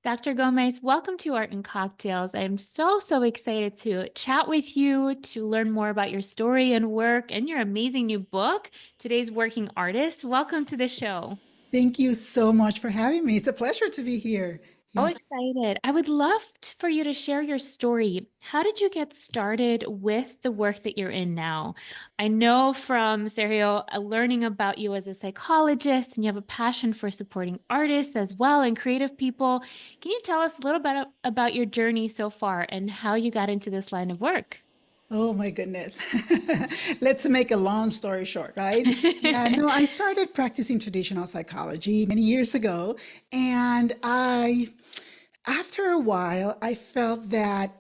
Dr. Gomez, welcome to Art and Cocktails. I am so excited to chat with you, to learn more about your story and work and your amazing new book, Today's Working Artist. Welcome to the show. Thank you so much for having me. It's a pleasure to be here. So Yeah. excited. I would love for you to share your story. How did you get started with the work that you're in now? I know from Sergio, learning about you as a psychologist, and you have a passion for supporting artists as well and creative people. Can you tell us a little bit about your journey so far and how you got into this line of work? Oh my goodness. Let's make a long story short, right? Yeah, no, I started practicing traditional psychology many years ago, and after a while, I felt that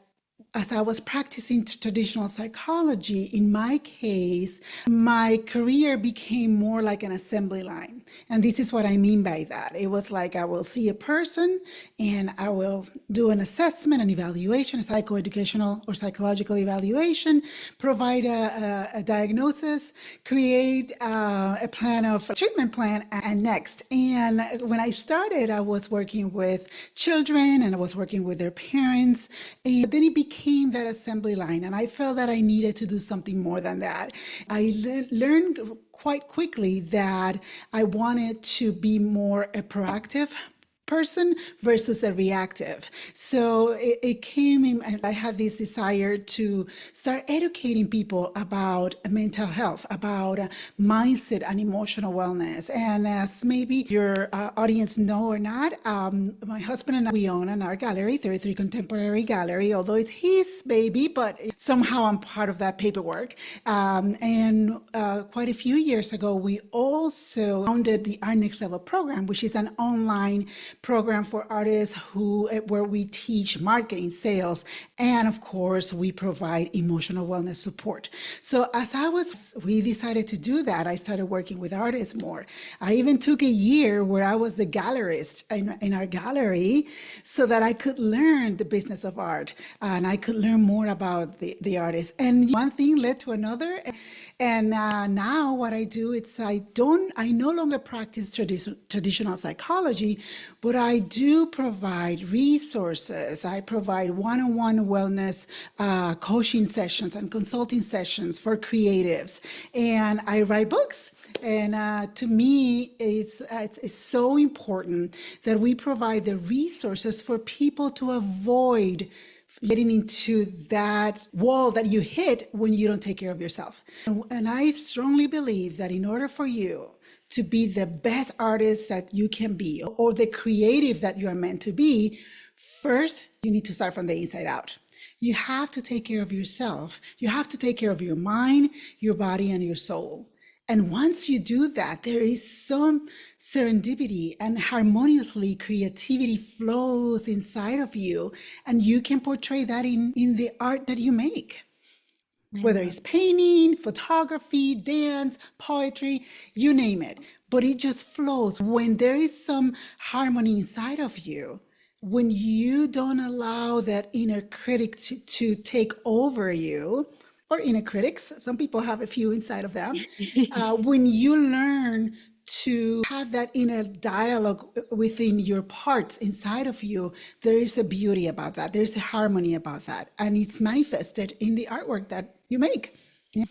as I was practicing traditional psychology, in my case, my career became more like an assembly line. And this is what I mean by that. It was like I will see a person and I will do an assessment, an evaluation, a psychoeducational or psychological evaluation, provide a diagnosis, create a plan of a treatment plan, and next. And when I started, I was working with children and I was working with their parents. And then it became that assembly line. And I felt that I needed to do something more than that. I learned quite quickly that I wanted to be more a proactive person versus a reactive. So it came in, and I had this desire to start educating people about mental health, about mindset and emotional wellness. And as maybe your audience know or not, my husband and I, we own an art gallery, 33 Contemporary Gallery, although it's his baby, but somehow I'm part of that paperwork. And quite a few years ago, we also founded the Art NXT Level program, which is an online program for artists where we teach marketing, sales, and of course we provide emotional wellness support. So we decided to do that. I started working with artists more. I even took a year where I was the gallerist in our gallery so that I could learn the business of art and I could learn more about the artist. And one thing led to another. And now what I do, I no longer practice traditional psychology, but I do provide resources. I provide one-on-one wellness coaching sessions and consulting sessions for creatives. And I write books. And to me, it's so important that we provide the resources for people to avoid getting into that wall that you hit when you don't take care of yourself. And I strongly believe that in order for you to be the best artist that you can be, or the creative that you're meant to be, first, you need to start from the inside out. You have to take care of yourself. You have to take care of your mind, your body, and your soul. And once you do that, there is some serendipity and harmoniously creativity flows inside of you, and you can portray that in the art that you make. Whether it's painting, photography, dance, poetry, you name it. But it just flows. When there is some harmony inside of you, when you don't allow that inner critic to take over you, or inner critics, some people have a few inside of them, when you learn to have that inner dialogue within your parts inside of you, there is a beauty about that. There's a harmony about that. And it's manifested in the artwork that you make. Yeah.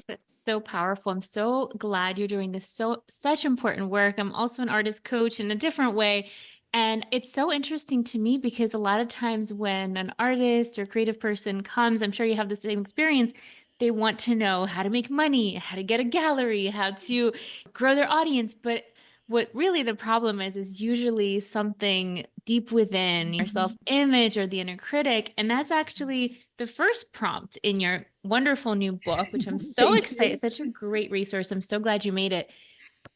So powerful. I'm so glad you're doing this such important work. I'm also an artist coach in a different way. And it's so interesting to me because a lot of times when an artist or creative person comes, I'm sure you have the same experience, they want to know how to make money, how to get a gallery, how to grow their audience. But what really the problem is usually something deep within your self-image or the inner critic. And that's actually the first prompt in your wonderful new book, which I'm so excited. Such a great resource. I'm so glad you made it.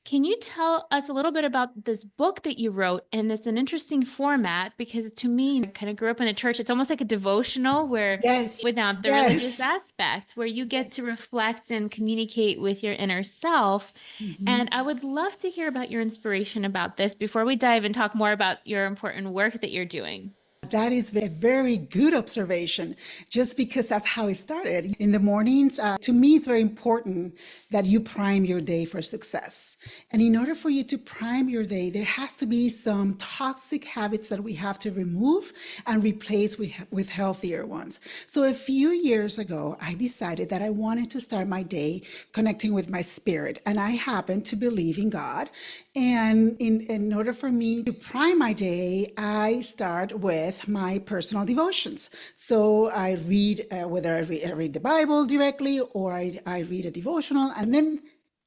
Can you tell us a little bit about this book that you wrote? And it's an interesting format because to me, I kind of grew up in a church. It's almost like a devotional where Yes, without the religious yes. aspect, where you get to reflect and communicate with your inner self. And I would love to hear about your inspiration about this before we dive and talk more about your important work that you're doing. that is a very good observation, just because that's how it started. In the mornings, to me, it's very important that you prime your day for success. And in order for you to prime your day, there has to be some toxic habits that we have to remove and replace with healthier ones. So a few years ago, I decided that I wanted to start my day connecting with my spirit. And I happen to believe in God. And in order for me to prime my day, I start with my personal devotions. So I read, whether I read the Bible directly or I read a devotional, and then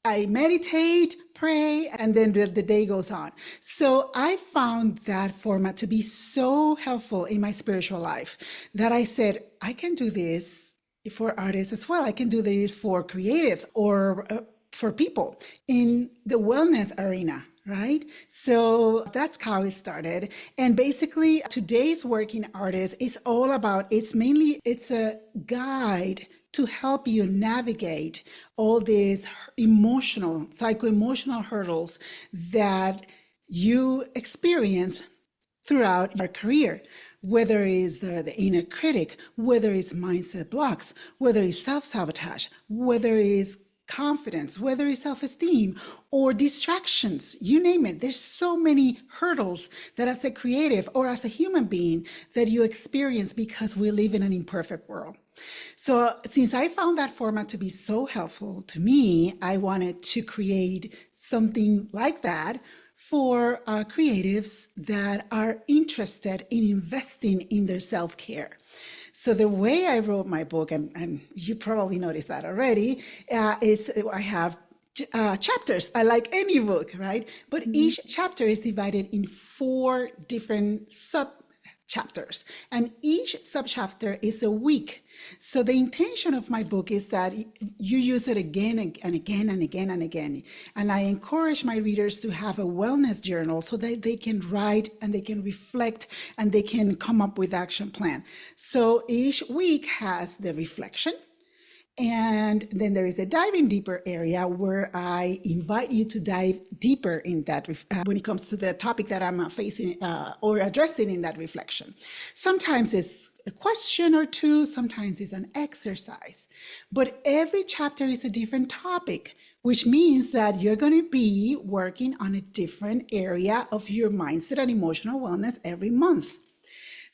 I meditate, pray, and then the day goes on. So I found that format to be so helpful in my spiritual life that I said, I can do this for artists as well. I can do this for creatives or for people in the wellness arena, right? So that's how it started. And basically today's working artist is all about, it's a guide to help you navigate all these emotional, psycho-emotional hurdles that you experience throughout your career, whether it's the inner critic, whether it's mindset blocks, whether it's self-sabotage, whether it's confidence, whether it's self-esteem or distractions, you name it. There's so many hurdles that as a creative or as a human being that you experience because we live in an imperfect world. So since I found that format to be so helpful to me, I wanted to create something like that for creatives that are interested in investing in their self-care. So the way I wrote my book, and you probably noticed that already, is I have chapters. I like any book, right? But each chapter is divided in 4 different sub chapters, and each subchapter is a week. So the intention of my book is that you use it again and again and again and again. And I encourage my readers to have a wellness journal so that they can write and they can reflect and they can come up with action plan. So each week has the reflection. And then there is a diving deeper area where I invite you to dive deeper in that when it comes to the topic that I'm facing or addressing in that reflection. Sometimes it's a question or two, sometimes it's an exercise, but every chapter is a different topic, which means that you're going to be working on a different area of your mindset and emotional wellness every month.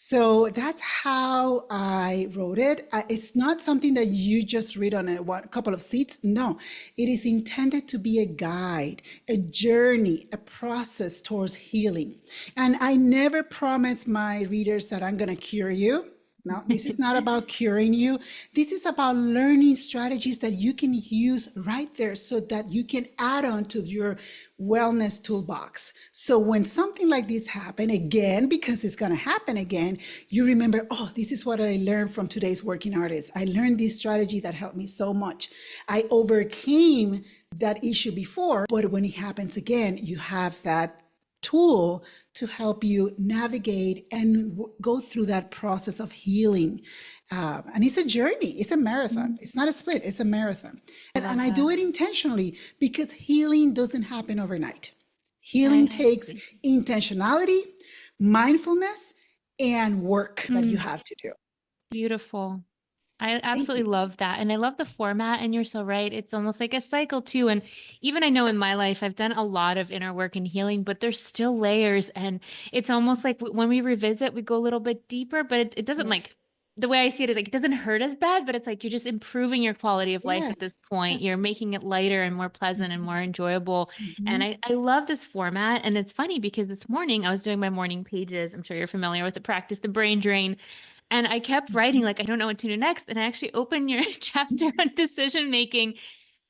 So that's how I wrote it. It's not something that you just read on a couple of seats. No, it is intended to be a guide, a journey, a process towards healing. And I never promise my readers that I'm going to cure you. No, this is not about curing you. This is about learning strategies that you can use right there so that you can add on to your wellness toolbox. So when something like this happen again, because it's going to happen again, you remember, oh, this is what I learned from today's working artist. I learned this strategy that helped me so much. I overcame that issue before, but when it happens again, you have that tool to help you navigate and go through that process of healing. And it's a journey, it's a marathon. It's not a sprint, it's a marathon. And I do it intentionally because healing doesn't happen overnight. Healing takes intentionality, mindfulness, and work that you have to do. Beautiful. I absolutely love that. And I love the format. And you're so right. It's almost like a cycle too. And even I know in my life, I've done a lot of inner work and healing, but there's still layers. And it's almost like when we revisit, we go a little bit deeper, but it doesn't like the way I see it is like, it doesn't hurt as bad, but it's like you're just improving your quality of life Yes. at this point. You're making it lighter and more pleasant and more enjoyable. And Mhm. I love this format. And it's funny because this morning I was doing my morning pages. I'm sure you're familiar with the practice, the brain drain. And I kept writing, like, I don't know what to do next. And I actually opened your chapter on decision making.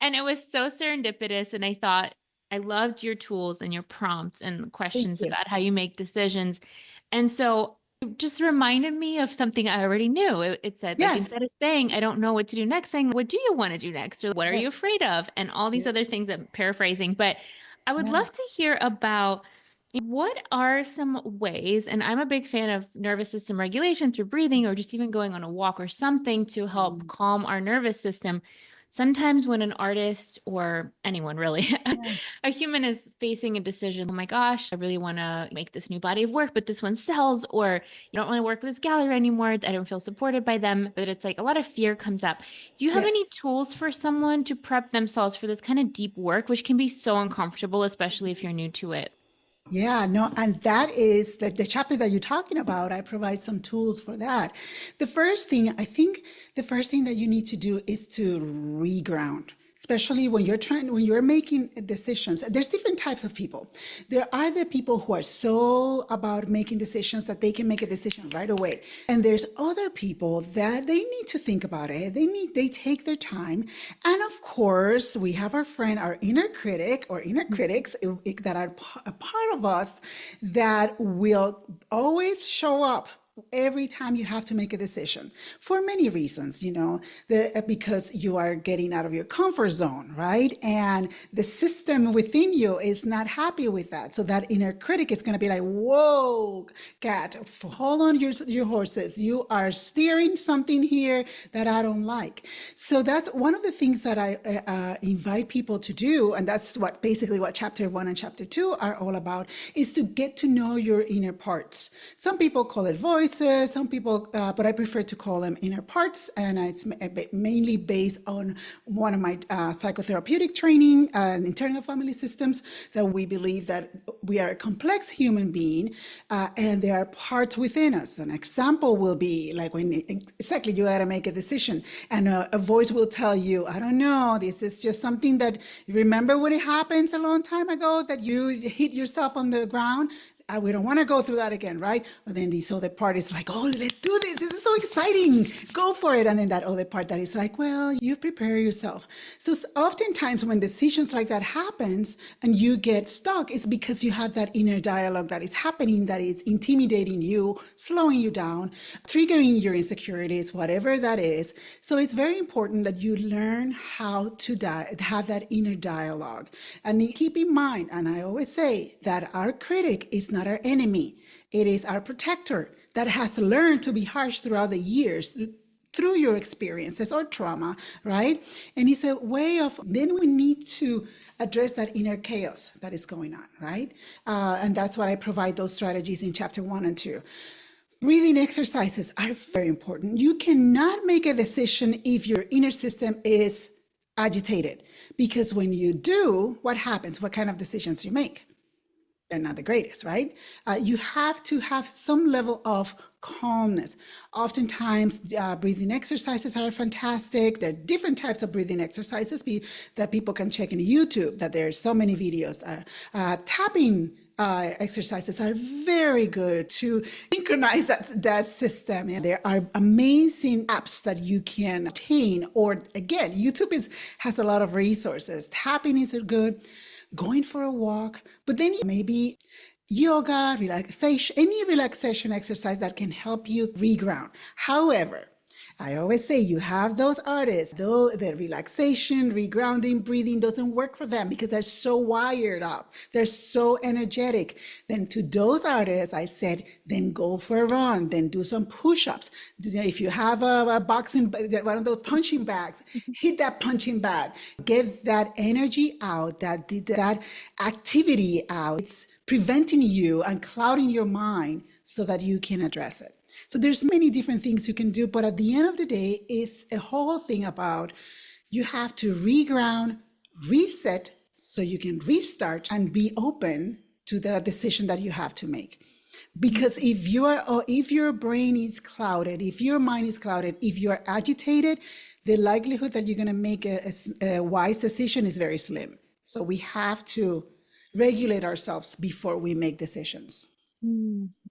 And it was so serendipitous. And I thought, I loved your tools and your prompts and Thank questions you. about how you make decisions. And so it just reminded me of something I already knew. It said, like, Yes. instead of saying, I don't know what to do next, saying, what do you want to do next? Or what are Yes. you afraid of? And all these Yeah. other things I'm paraphrasing. But I would Yeah. love to hear about what are some ways, and I'm a big fan of nervous system regulation through breathing or just even going on a walk or something to help calm our nervous system. sometimes when an artist or anyone really, Yeah. a human is facing a decision, oh my gosh, I really want to make this new body of work, but this one sells, or you don't want to work with this gallery anymore. I don't feel supported by them. But it's like a lot of fear comes up. Do you have Yes. any tools for someone to prep themselves for this kind of deep work, which can be so uncomfortable, especially if you're new to it? Yeah, no, and that is the chapter that you're talking about. I provide some tools for that. I think the first thing that you need to do is to reground, especially when you're making decisions. There's different types of people. There are the people who are so about making decisions that they can make a decision right away. And there's other people that they need to think about it. They take their time. And of course, we have our inner critic or inner critics that are a part of us that will always show up every time you have to make a decision for many reasons, because you are getting out of your comfort zone, right? And the system within you is not happy with that. So that inner critic is going to be like, whoa, Kat, hold on your horses. You are steering something here that I don't like. So that's one of the things that I invite people to do. And that's basically what chapter 1 and chapter 2 are all about, is to get to know your inner parts. Some people call it voices, some people, but I prefer to call them inner parts. And it's mainly based on one of my psychotherapeutic training and internal family systems, that we believe that we are a complex human being, and there are parts within us. An example will be like when exactly you got to make a decision, and a voice will tell you, I don't know, this is just something that, remember when it happens a long time ago that you hit yourself on the ground? We don't want to go through that again, right? And then this other part is like, oh, let's do this. This is so exciting. Go for it. And then that other part that is like, well, you prepare yourself. So oftentimes when decisions like that happens and you get stuck, it's because you have that inner dialogue that is happening, that is intimidating you, slowing you down, triggering your insecurities, whatever that is. So it's very important that you learn how to have that inner dialogue. And keep in mind, and I always say that our critic is not our enemy. It is our protector that has learned to be harsh throughout the years, through your experiences or trauma, right? And it's a way of, then we need to address that inner chaos that is going on, right? And that's what I provide those strategies in chapter 1 and 2. Breathing exercises are very important. You cannot make a decision if your inner system is agitated, because when you do, what happens? What kind of decisions you make? They're not the greatest, right? You have to have some level of calmness. Oftentimes, breathing exercises are fantastic. There are different types of breathing exercises that people can check in YouTube, that there are so many videos. Tapping exercises are very good to synchronize that system. And there are amazing apps that you can obtain, or again, YouTube has a lot of resources. Tapping is good. Going for a walk, but then maybe yoga, relaxation, any relaxation exercise that can help you reground. However, I always say you have those artists, though the relaxation, regrounding, breathing doesn't work for them because they're so wired up. They're so energetic. Then to those artists, I said, then go for a run, then do some push-ups. If you have a boxing, one of those punching bags, hit that punching bag. Get that energy out, that activity out. It's preventing you and clouding your mind so that you can address it. So there's many different things you can do, but at the end of the day, it's a whole thing about you have to reground, reset, so you can restart and be open to the decision that you have to make. Because if your brain is clouded, if your mind is clouded, if you're agitated, the likelihood that you're going to make a wise decision is very slim. So we have to regulate ourselves before we make decisions.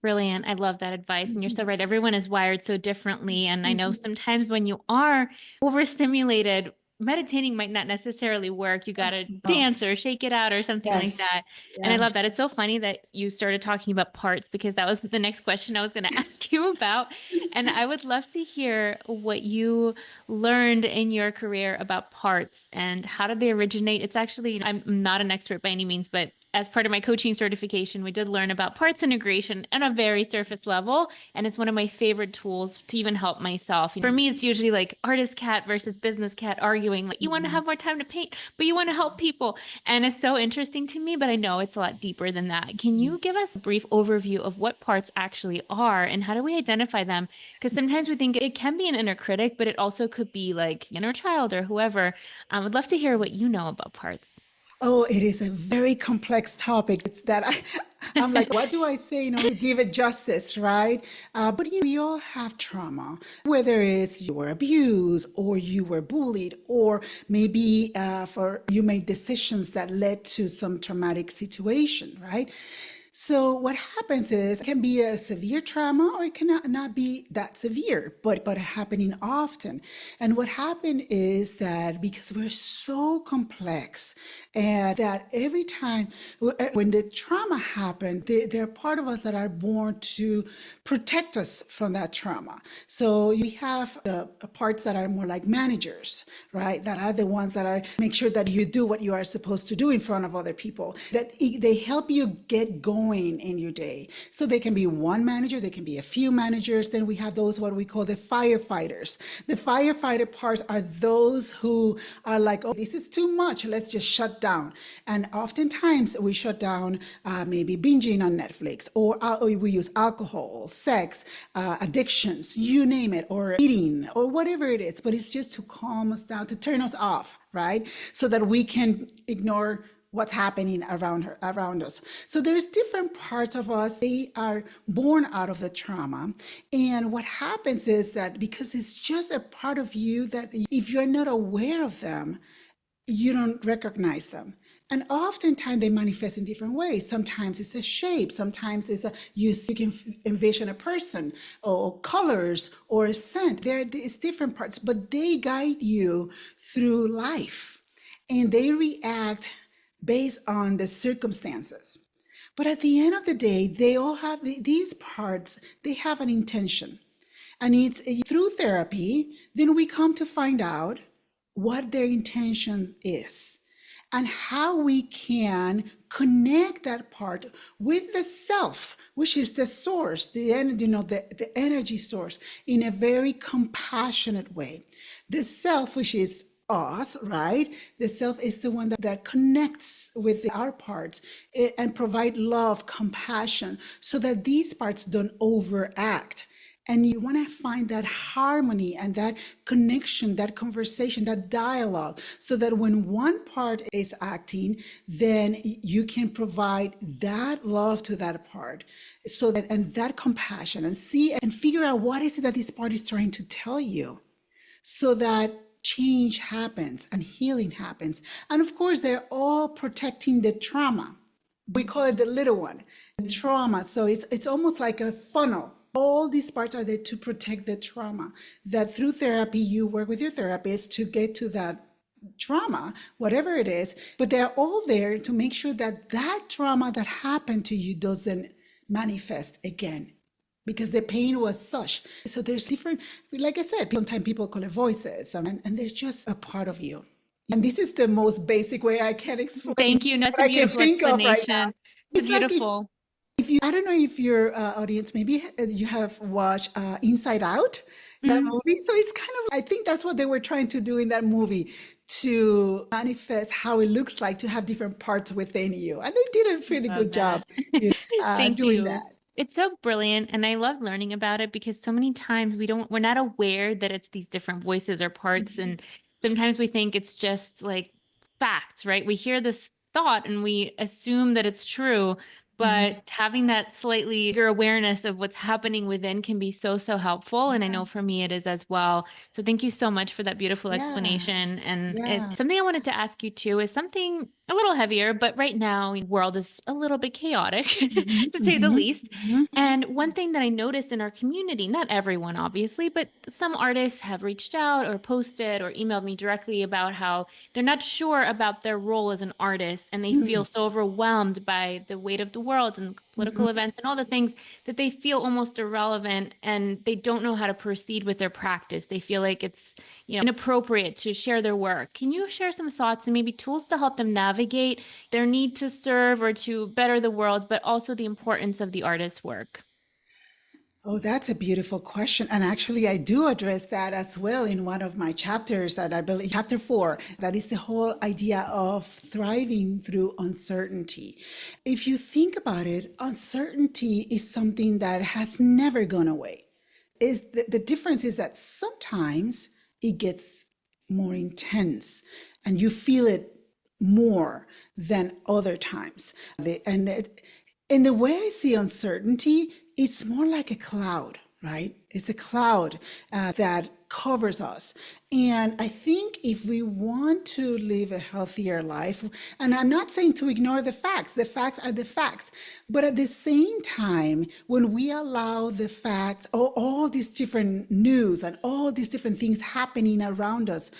Brilliant. I love that advice. And you're so right. Everyone is wired so differently. And I know sometimes when you are overstimulated, meditating might not necessarily work. You got to Oh, dance or shake it out or something like that. yes. And I Yeah. love that. It's so funny that you started talking about parts, because that was the next question I was going to ask you about. And I would love to hear what you learned in your career about parts and how did they originate. It's actually, I'm not an expert by any means, but as part of my coaching certification, we did learn about parts integration on a very surface level. And it's one of my favorite tools to even help myself. For me, it's usually like artist cat versus business cat arguing arguing, like, you want to have more time to paint, but you want to help people. And it's so interesting to me, but I know it's a lot deeper than that. Can you give us a brief overview of what parts actually are and how do we identify them? Because sometimes we think it can be an inner critic, but it also could be like inner child or whoever. I would love to hear what you know about parts. Oh, it is a very complex topic. It's that I'm like, what do I say, to give it justice, right? But we all have trauma, whether it's you were abused or you were bullied, or maybe for you made decisions that led to some traumatic situation, right? So what happens is it can be a severe trauma or it cannot not be that severe, but happening often. And what happened is that because we're so complex and that every time when the trauma happened, there are part of us that are born to protect us from that trauma. So we have the parts that are more like managers, right? That are the ones that are make sure that you do what you are supposed to do in front of other people, that they help you get going in your day. So they can be one manager, they can be a few managers. Then we have those, what we call the firefighters. The firefighter parts are those who are like, oh, this is too much, let's just shut down. And oftentimes we shut down maybe binging on Netflix, or we use alcohol, sex, addictions, you name it, or eating, or whatever it is. But it's just to calm us down, to turn us off, right? So that we can ignore what's happening around us. So there's different parts of us. They are born out of the trauma. And what happens is that because it's just a part of you that if you're not aware of them, you don't recognize them. And oftentimes they manifest in different ways. Sometimes it's a shape, sometimes it's you can envision a person or colors or a scent. It's different parts, but they guide you through life and they react based on the circumstances. But at the end of the day, they all have these parts, they have an intention. And it's through therapy, then we come to find out what their intention is and how we can connect that part with the self, which is the source, the energy, the energy source, in a very compassionate way. The self, which is us, right? The self is the one that connects with our parts and provide love, compassion, so that these parts don't overact. And you want to find that harmony and that connection, that conversation, that dialogue, so that when one part is acting, then you can provide that love to that part, so that and that compassion, and see and figure out what is it that this part is trying to tell you, so that change happens and healing happens. And of course, they're all protecting the trauma. We call it the little one, the trauma. So it's almost like a funnel. All these parts are there to protect the trauma. That through therapy, you work with your therapist to get to that trauma, whatever it is, but they're all there to make sure that that trauma that happened to you doesn't manifest again, because the pain was such. So there's different, like I said, sometimes people call it voices, and there's just a part of you. And this is the most basic way I can explain Thank you. That's what a I can beautiful think of right now. explanation. It's It's like beautiful. if you, I don't know if your audience, maybe you have watched Inside Out, that Mhm. movie. So it's kind of, I think that's what they were trying to do in that movie, to manifest how it looks like to have different parts within you. And they did a pretty Love good job, that. Thank doing that. you. It's so brilliant. And I love learning about it because so many times we're not aware that it's these different voices or parts. Mhm. And sometimes we think it's just like facts, right? We hear this thought and we assume that it's true, Mhm. but having that slightly bigger awareness of what's happening within can be so, so helpful. And I Yeah, know for me it is as well. So thank you so much for that beautiful yeah, explanation. And yeah. something I wanted to ask you too is something a little heavier, but right now the world is a little bit chaotic Mhm, to say the mhm, least. mhm, And one thing that I noticed in our community, not everyone obviously, but some artists have reached out or posted or emailed me directly about how they're not sure about their role as an artist and they feel mhm, so overwhelmed by the weight of the world and political mhm. events and all the things that they feel almost irrelevant and they don't know how to proceed with their practice. They feel like it's, inappropriate to share their work. Can you share some thoughts and maybe tools to help them navigate their need to serve or to better the world, but also the importance of the artist's work? Oh, that's a beautiful question. And actually, I do address that as well in one of my chapters that I believe, chapter 4, that is the whole idea of thriving through uncertainty. If you think about it, uncertainty is something that has never gone away. The difference is that sometimes it gets more intense and you feel it more than other times. And the way I see uncertainty, it's more like a cloud, right? It's a cloud that covers us. And I think if we want to live a healthier life, and I'm not saying to ignore the facts are the facts, but at the same time, when we allow the facts, all these different news and all these different things happening around us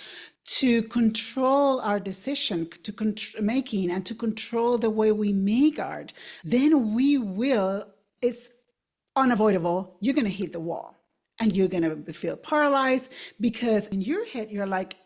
to control our decision to making and to control the way we make art, then we will, it's unavoidable, you're going to hit the wall and you're going to feel paralyzed because in your head you're like,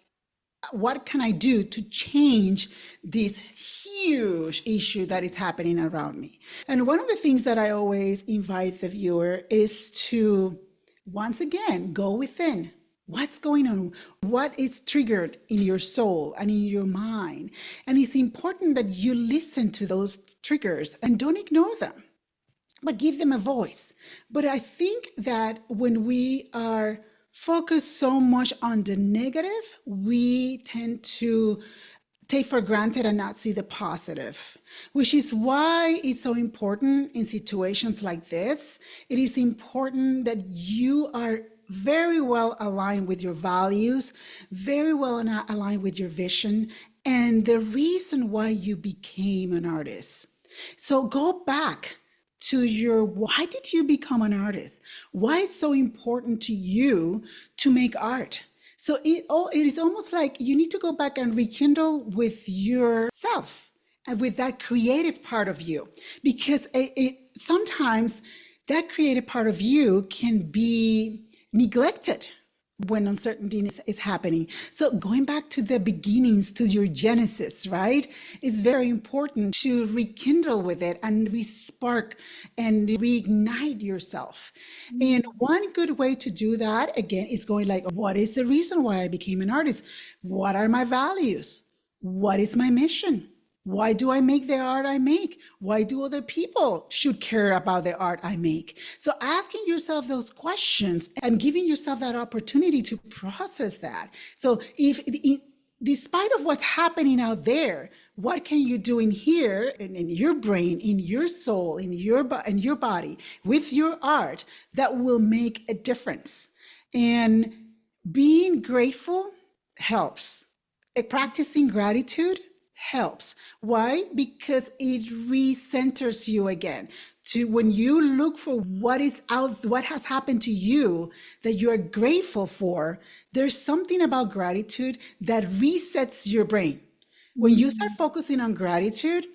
what can I do to change this huge issue that is happening around me? And one of the things that I always invite the viewer is to once again go within. What's going on? What is triggered in your soul and in your mind? And it's important that you listen to those triggers and don't ignore them, but give them a voice. But I think that when we are focused so much on the negative, we tend to take for granted and not see the positive, which is why it's so important in situations like this. It is important that you are very well aligned with your values, very well aligned with your vision, and the reason why you became an artist. So go back to your why did you become an artist? Why it's so important to you to make art? So it is almost like you need to go back and rekindle with yourself and with that creative part of you, because sometimes that creative part of you can be neglected when uncertainty is happening. So going back to the beginnings, to your genesis, right? It's very important to rekindle with it and respark and reignite yourself. And one good way to do that, again, is going like, what is the reason why I became an artist? What are my values? What is my mission? Why do I make the art I make? Why do other people should care about the art I make? So asking yourself those questions and giving yourself that opportunity to process that. So if despite of what's happening out there, what can you do in here, in your brain, in your soul, in your body, with your art that will make a difference? And being grateful helps. Practicing gratitude helps. Why? Because it recenters you again. To when you look for what is out, what has happened to you that you are grateful for, there's something about gratitude that resets your brain. When you start focusing on gratitude,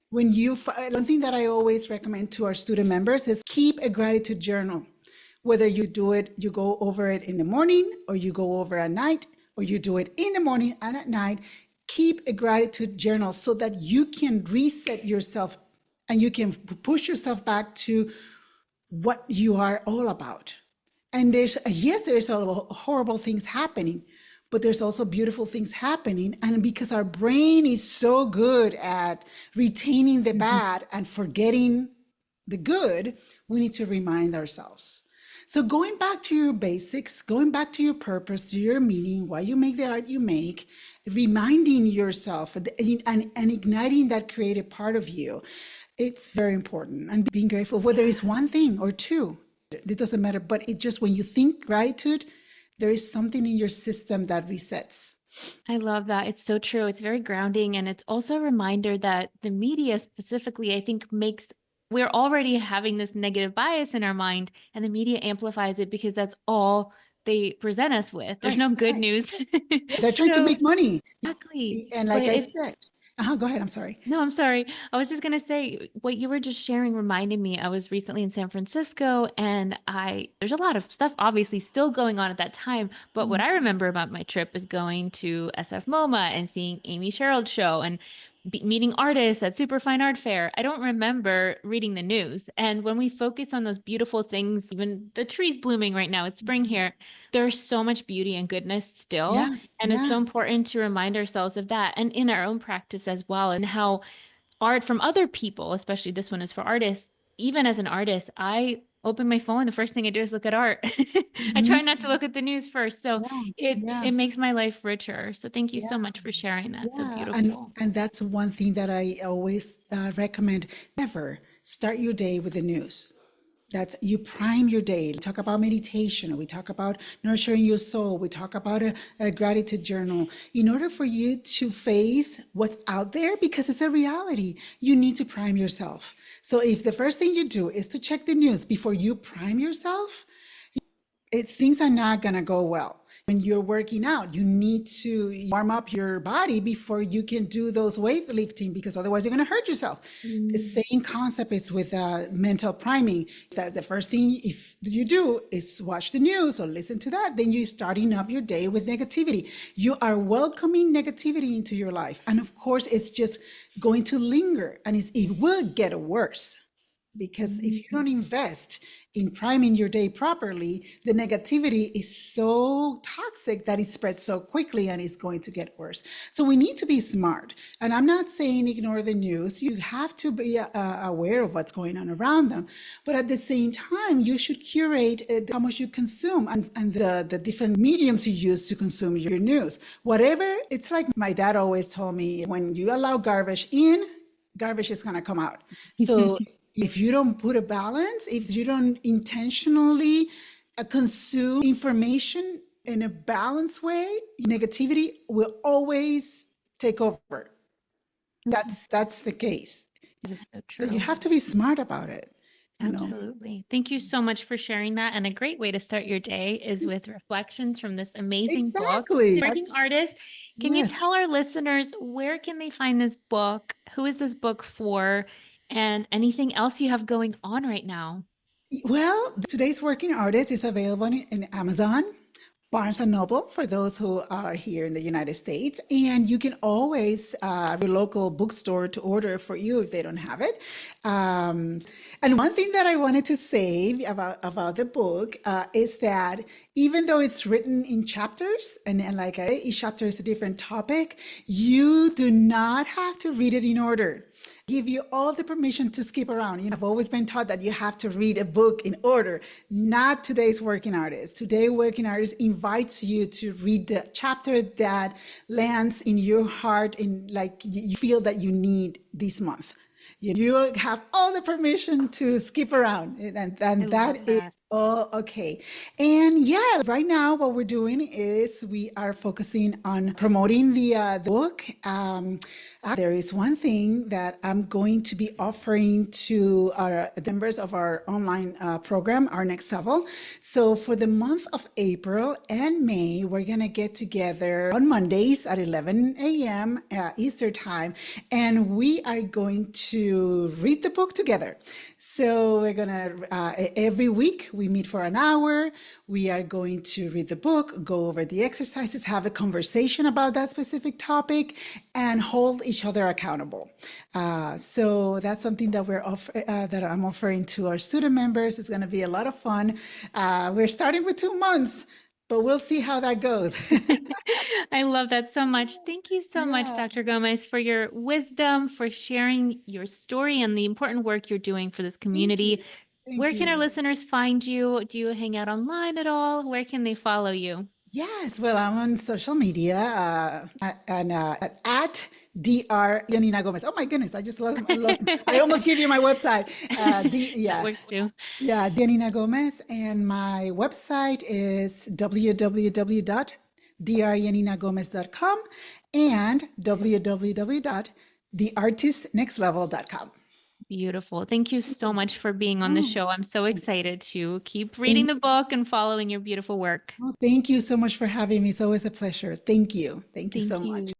one thing that I always recommend to our student members is keep a gratitude journal. Whether you do it, you go over it in the morning or you go over at night, or you do it in the morning and at night, keep a gratitude journal so that you can reset yourself and you can push yourself back to what you are all about. And there's a horrible things happening, but there's also beautiful things happening. And because our brain is so good at retaining the bad and forgetting the good, we need to remind ourselves. So going back to your basics, going back to your purpose, to your meaning, why you make the art you make, reminding yourself and igniting that creative part of you, it's very important. And being grateful, whether it's one thing or two, it doesn't matter. But it just, when you think gratitude, there is something in your system that resets. I love that. It's so true. It's very grounding. And it's also a reminder that the media specifically, I think, we're already having this negative bias in our mind, and the media amplifies it because that's all they present us with. There's Right, no good right. news. They're trying to So, make money. exactly. And But like I it, said, go ahead, I'm sorry. no, I'm sorry. I was just going to say what you were just sharing reminded me. I was recently in San Francisco, and there's a lot of stuff obviously still going on at that time. But what I remember about my trip is going to SF MoMA and seeing Amy Sherald's show. And meeting artists at super fine art fair. I don't remember reading the news. And when we focus on those beautiful things, even the trees blooming right now, it's spring here, there's so much beauty and goodness still. Yeah, And it's yeah. so important to remind ourselves of that and in our own practice as well, and how art from other people, especially this one is for artists. Even as an artist, I open my phone. The first thing I do is look at art. I try Mhm. not to look at the news first. So Yeah, it yeah, makes my life richer. So thank you yeah, so much for sharing that. So yeah. beautiful. And that's one thing that I always recommend. Never start your day with the news. That's you prime your day. We talk about meditation. We talk about nurturing your soul. We talk about a gratitude journal. In order for you to face what's out there, because it's a reality, you need to prime yourself. So if the first thing you do is to check the news before you prime yourself, things are not going to go well. When you're working out, you need to warm up your body before you can do those weightlifting because otherwise you're going to hurt yourself. The Mm, same concept is with mental priming. That's the first thing if you do is watch the news or listen to that. Then you're starting up your day with negativity. You are welcoming negativity into your life. And of course, it's just going to linger and it will get worse. Because if you mm. don't invest in priming your day properly, the negativity is so toxic that it spreads so quickly and it's going to get worse. So we need to be smart. And I'm not saying ignore the news. You have to be aware of what's going on around them. But at the same time, you should curate how much you consume and the different mediums you use to consume your news. Whatever, it's like my dad always told me when you allow garbage in, garbage is going to come out. So if you don't put a balance, if you don't intentionally consume information in a balanced way, negativity will always take over. That's the case. It is so So you true. have to be smart about it, you know. Absolutely. Thank you so much for sharing that. And a great way to start your day is with reflections from this amazing book. Exactly. Working That's artist, can you yes. tell our listeners where can they find this book? Who is this book for? And anything else you have going on right now? Well, today's working artist is available in Amazon, Barnes and Noble for those who are here in the United States, and you can always your local bookstore to order for you if they don't have it. Um, and one thing that I wanted to say about the book is that even though it's written in chapters, and like each chapter is a different topic, you do not have to read it in order give you all the permission to skip around. You know, I've always been taught that you have to read a book in order. Not today's working artist. Today, working artist invites you to read the chapter that lands in your heart and like you feel that you need this month. You have all the permission to skip around, I and love that is that. all okay. And yeah, right now what we're doing is we are focusing on promoting the book. There is one thing that I'm going to be offering to our members of our online program, Art NXT Level. So for the month of April and May, we're going to get together on Mondays at 11 a.m. Eastern Time, and we are going to read the book together. So we're going to, every week, we meet for an hour. We are going to read the book, go over the exercises, have a conversation about that specific topic, and hold each other accountable. So that's something that that I'm offering to our student members. It's going to be a lot of fun. We're starting with 2 months, but we'll see how that goes. I love that so much. Thank you so much, Yeah, Dr. Gomez, for your wisdom, for sharing your story and the important work you're doing for this thank you. community. Thank Where can our you. listeners find you? Do you hang out online at all? Where can they follow you? Yes, well, I'm on social media at Dr. Yanina Gomez. Oh my goodness, I just lost I almost gave you my website. That Yeah, works too. yeah, Yanina Gomez, and my website is www.dryaninagomez.com and www.theartistnextlevel.com. Beautiful. Thank you so much for being on the Oh, show. I'm so excited to keep reading thank, the book and following your beautiful work. thank you so much for having me. It's always a pleasure. Thank you. Thank you so Thank much. you.